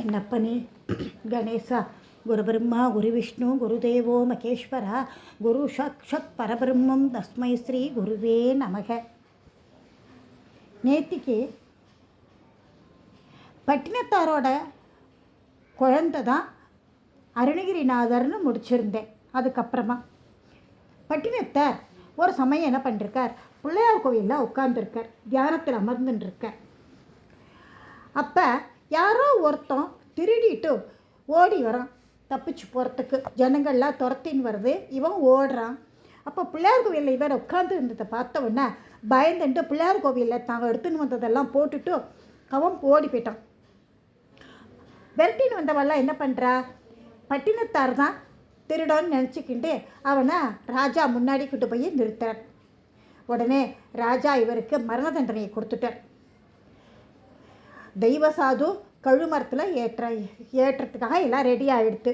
என்னப்பனே கணேசா குரு பிரம்மா குரு விஷ்ணு குருதேவோ மகேஸ்வரா குரு சாக்ஷாத் பரபிரம்மம் தஸ்மை ஸ்ரீ குருவே நமக. நேத்திக்கு பட்டினத்தாரோட குழந்தை தான் அருணகிரிநாதர்னு முடிச்சிருந்தேன். அதுக்கப்புறமா பட்டினத்தார் ஒரு சமயம் என்ன பண்ணிருக்கார், பிள்ளையார் கோவிலில் உட்கார்ந்துருக்கார், தியானத்தில் அமர்ந்துருக்கார். அப்போ யாரோ ஒருத்தன் திருடிட்டு ஓடி வரான், தப்பிச்சு போகிறதுக்கு ஜனங்கள்லாம் துரத்தின்னு வருது, இவன் ஓடுறான். அப்போ பிள்ளையார் கோவிலில் இவன் உட்கார்ந்து இருந்ததை பார்த்த உடனே பயந்துட்டு பிள்ளையார் கோவிலில் தாங்க எடுத்துன்னு வந்ததெல்லாம் போட்டுட்டு அவன் ஓடி போயிட்டான். விரட்டின்னு வந்தவெல்லாம் என்ன பண்ணுறா, பட்டினத்தார் தான் திருடன்னு நினச்சிக்கிட்டு அவனை ராஜா முன்னாடி கூட்டு போய் நிறுத்துறார். உடனே ராஜா இவருக்கு மரண தண்டனையை கொடுத்துட்டார். தெய்வசாது கழுமரத்தில் ஏற்றத்துக்காக எல்லாம் ரெடி ஆகிடுது.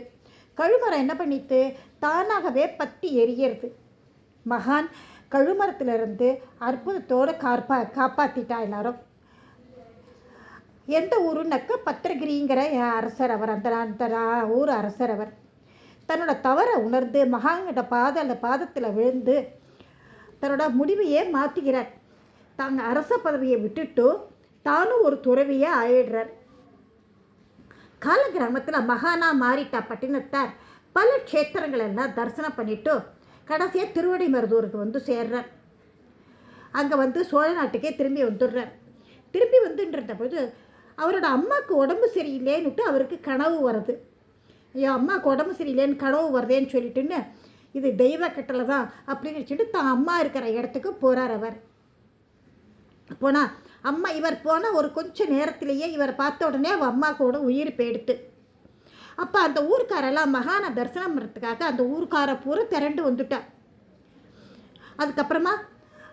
கழுமரம் என்ன பண்ணிட்டு தானாகவே பற்றி எரிகிறது. மகான் கழுமரத்திலிருந்து அற்புதத்தோடு காப்பாற்றிட்டா எல்லாரும். எந்த ஊருன்னாக்க பத்திரகிரிங்கிற அரசர் அவர், அந்த ஊர் அரசர் அவர். தன்னோட தவறை உணர்ந்து மகான்கிட்ட பாதத்தில் விழுந்து தன்னோட முடிவையே மாற்றிக்கிறார். தாங்க அரச பதவியை விட்டுட்டு தானும் ஒரு துறவியை ஆயிடுறார். கால கிராமத்தில் மகானா மாறிட்டா பட்டினத்தார் பல க்ஷேத்திரங்கள் எல்லாம் தரிசனம் பண்ணிட்டு கடைசியாக திருவடிமருதூருக்கு வந்து சேர்றார். அங்கே சோழ நாட்டுக்கே திரும்பி வந்துடுறார். திரும்பி வந்துன்ற பொழுது அவரோட அம்மாவுக்கு உடம்பு சரியில்லைன்னுட்டு அவருக்கு கனவு வருது. ஐயோ, அம்மாவுக்கு உடம்பு சரியில்லைன்னு கனவு வருதேன்னு சொல்லிட்டுன்னு இது தெய்வ கட்டளை தான் அப்படின்னு சொல்லிட்டு தான் அம்மா இருக்கிற இடத்துக்கு போகிறார். அவர் போனால் அம்மா இவர் போன ஒரு கொஞ்சம் நேரத்திலேயே இவர் பார்த்த உடனே அவள் அம்மாவோட உயிர் போயிடுத்து. அப்போ அந்த ஊருக்காரெல்லாம் மகானை தரிசனம் பண்ணுறதுக்காக அந்த ஊருக்காரை பூரா திரண்டு வந்துட்டார். அதுக்கப்புறமா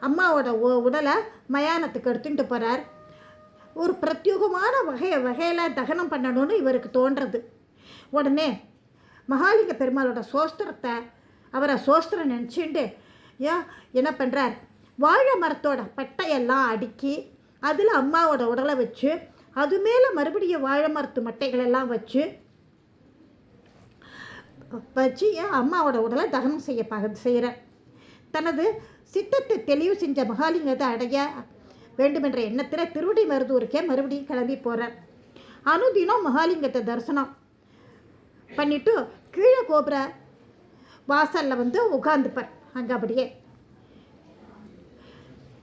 அம்மாவோட உடலை மயானத்துக்கு எடுத்துட்டு போகிறார். ஒரு பிரத்யேகமான வகையில் தகனம் பண்ணணும்னு இவருக்கு தோன்றது. உடனே மகாலிங்க பெருமாளோட சோஸ்திரத்தை அவரை சோஸ்திரம் நினச்சிட்டு என்ன பண்ணுறார், வாழை மரத்தோட பட்டையெல்லாம் அடுக்கி அதில் அம்மாவோட உடலை வச்சு அது மேலே மறுபடியும் வாழை மரத்து மட்டைகளெல்லாம் வச்சு அம்மாவோட உடலை தகனம் செய்கிறார். தனது சித்தத்தை தெளிவு செஞ்ச மகாலிங்கத்தை அடைய வேண்டுமென்ற எண்ணத்தில் திருவடிமருதூருக்கே மறுபடியும் கிளம்பி போகிறார். அனுதினம் மகாலிங்கத்தை தரிசனம் பண்ணிட்டு கீழே கோபுர வாசலில் உட்கார்ந்துப்பார். அங்கே அப்படியே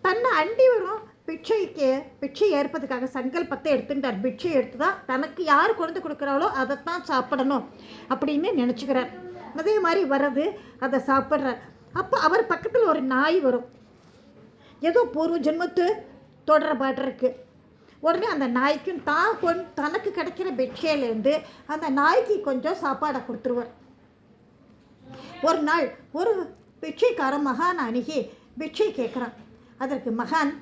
தன்னை அண்டி வரும் பிச்சை ஏற்பதுக்காக சங்கல்பத்தை எடுத்துட்டார். பிச்சை எடுத்து தான் தனக்கு யார் கொண்டு கொடுக்குறாளோ அதைத்தான் சாப்பிடணும் அப்படின்னு நினச்சிக்கிறார். அதே மாதிரி வர்றது அதை சாப்பிட்றார். அப்போ அவர் பக்கத்தில் ஒரு நாய் வரும், ஏதோ பூர்வ ஜென்மத்து தொடர்பாடு இருக்கு. உடனே அந்த நாய்க்கும் தனக்கு கிடைக்கிற பிட்சையிலேருந்து அந்த நாய்க்கு கொஞ்சம் சாப்பாடை கொடுத்துருவார். ஒரு நாள் ஒரு பிச்சைக்காரன் மகான் அணுகி பிட்சை கேட்குறான். அதற்கு மகான்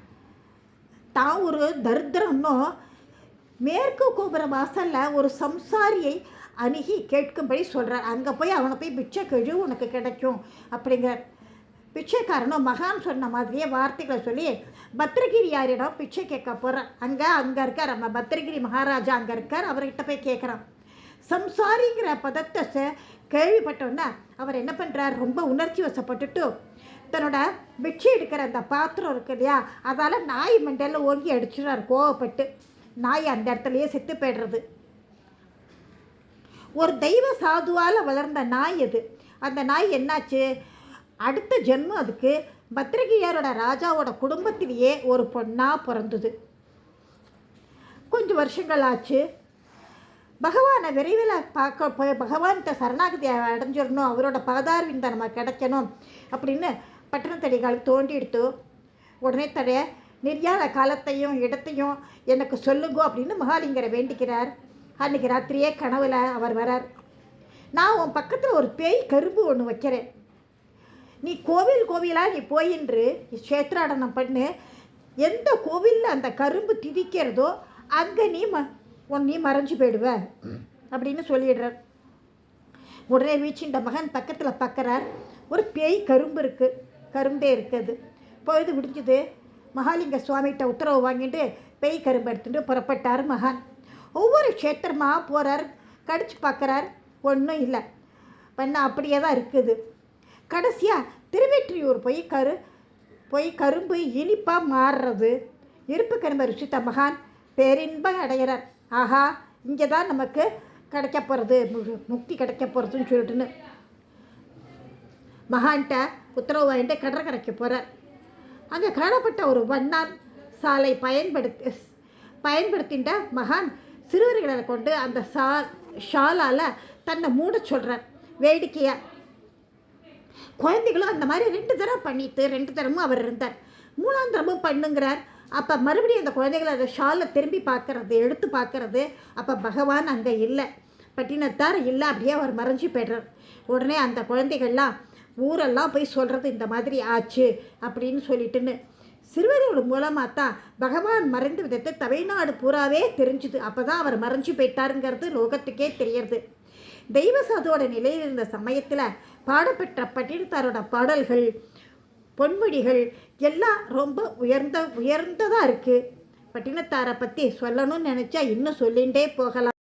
தான் ஒரு தரித்திரம்னோ மேற்கு கோபுர வாசலில் ஒரு சம்சாரியை அணுகி கேட்கும்படி சொல்கிறார். அங்கே போய் அவனை போய் பிட்சை கழு உனக்கு கிடைக்கும் அப்படிங்கிறார். பிச்சைக்காரனும் மகான் சொன்ன மாதிரியே வார்த்தைகளை சொல்லி பத்திரகிரியாரிடம் பிச்சை கேட்க போகிறார். அங்கே இருக்கார் நம்ம பத்திரகிரி மகாராஜா, அங்கே இருக்கார். அவர்கிட்ட போய் கேட்குறான். சம்சாரிங்கிற பதத்தை கேள்விப்பட்டோன்னா அவர் என்ன பண்ணுறார், ரொம்ப உணர்ச்சி வசப்பட்டுட்டு தன்னோட பிட்சை எடுக்கிற அந்த பாத்திரம் இருக்கு இல்லையா, அதால் நாய் மண்டையில் ஓங்கி அடிச்சுறார். கோவப்பட்டு நாய் அந்த இடத்துலையே செத்து போய்டுறது. ஒரு தெய்வ சாதுவால் வளர்ந்த நாய் அது. அந்த நாய் என்னாச்சு, அடுத்த ஜென்மம் அதுக்கு பத்திரகிரியாரோட ராஜாவோட குடும்பத்திலேயே ஒரு பொண்ணாக பிறந்தது. கொஞ்சம் வருஷங்கள் ஆச்சு. பகவானை விரைவில் பார்க்க பகவான்கிட்ட சரணாகதி அடைஞ்சிடணும், அவரோட பாதார்விந்த நம்ம கிடைக்கணும் அப்படின்னு பட்டணத்தடிகள் தோண்டி எடுத்து உடனே நிர்யாண காலத்தையும் இடத்தையும் எனக்கு சொல்லுங்க அப்படின்னு மகாலிங்கரை வேண்டிக்கிறார். அன்றைக்கி ராத்திரியே கனவுல அவர் வரார். நான் உன் பக்கத்தில் ஒரு பேய் கரும்பு ஒன்று வைக்கிறேன், நீ கோவிலாக நீ போயின்று க்ஷேத்ராடனம் பண்ணு, எந்த கோவிலில் அந்த கரும்பு திதிக்கிறதோ அங்கே நீ மறைஞ்சு போயிடுவ அப்படின்னு சொல்லிடுறார். உடனே வீச்சின்ற மகன் பக்கத்தில் பார்க்குறார். ஒரு பேய் கரும்பே இருக்குது. பொழுது விடிஞ்சது. மகாலிங்க சுவாமிகிட்ட உத்தரவு வாங்கிட்டு பேய் கரும்பு எடுத்துட்டு புறப்பட்டார் மகான். ஒவ்வொரு க்ஷேத்திரமாக போகிறார், கடிச்சு பார்க்குறார், ஒன்றும் இல்லை. பண்ண அப்படியே தான் இருக்குது. கடைசியாக திருவெற்றியூர் போய் கரும்பு இனிப்பாக மாறுறது. இருப்பு கரும்பை ருசித்த மகான் பேரின்பம் அடைகிறார். ஆஹா, இங்கே தான் நமக்கு கிடைக்க போகிறது, முக்தி கிடைக்க போகிறதுன்னு சொல்லிட்டுன்னு மகான்கிட்ட உத்தரவு வாங்கிட்டு கடற்கரைக்கு போகிறார். அங்கே காணப்பட்ட ஒரு வண்ணான் சாலை பயன்படுத்தின்ற மகான் சிறுவர்களை கொண்டு அந்த ஷாலால் தன்னை மூட சொல்கிறார். வேடிக்கையாக குழந்தைகளும் அந்த மாதிரி 2 தடவை பண்ணிட்டு 2 தடமும் அவர் இருந்தார். 3ஆம் தடமும் பண்ணுங்கிறார். அப்போ மறுபடியும் அந்த குழந்தைகளை அந்த ஷாலை திரும்பி பார்க்கறது, எடுத்து பார்க்கறது. அப்போ பகவான் அங்கே இல்லை, பட்டினத்தார் இல்லை, அப்படியே அவர் மறைஞ்சு போய்டுறார். உடனே அந்த குழந்தைகள்லாம் ஊரெல்லாம் போய் சொல்கிறது இந்த மாதிரி ஆச்சு அப்படின்னு சொல்லிட்டுன்னு. சிறுவர்களோட மூலமாக தான் பகவான் மறைந்த விதத்தை தமிழ்நாடு பூராவே தெரிஞ்சுது. அப்போ தான் அவர் மறைஞ்சு போயிட்டாருங்கிறது லோகத்துக்கே தெரியறது. தெய்வ சாதுவோட நிலையில் இருந்த சமயத்தில் பாடப்பெற்ற பட்டினத்தாரோட பாடல்கள், பொன்மொழிகள் எல்லாம் ரொம்ப உயர்ந்ததாக இருக்குது. பட்டினத்தாரை பற்றி சொல்லணும்னு நினச்சா இன்னும் சொல்லிகிட்டே போகலாம்.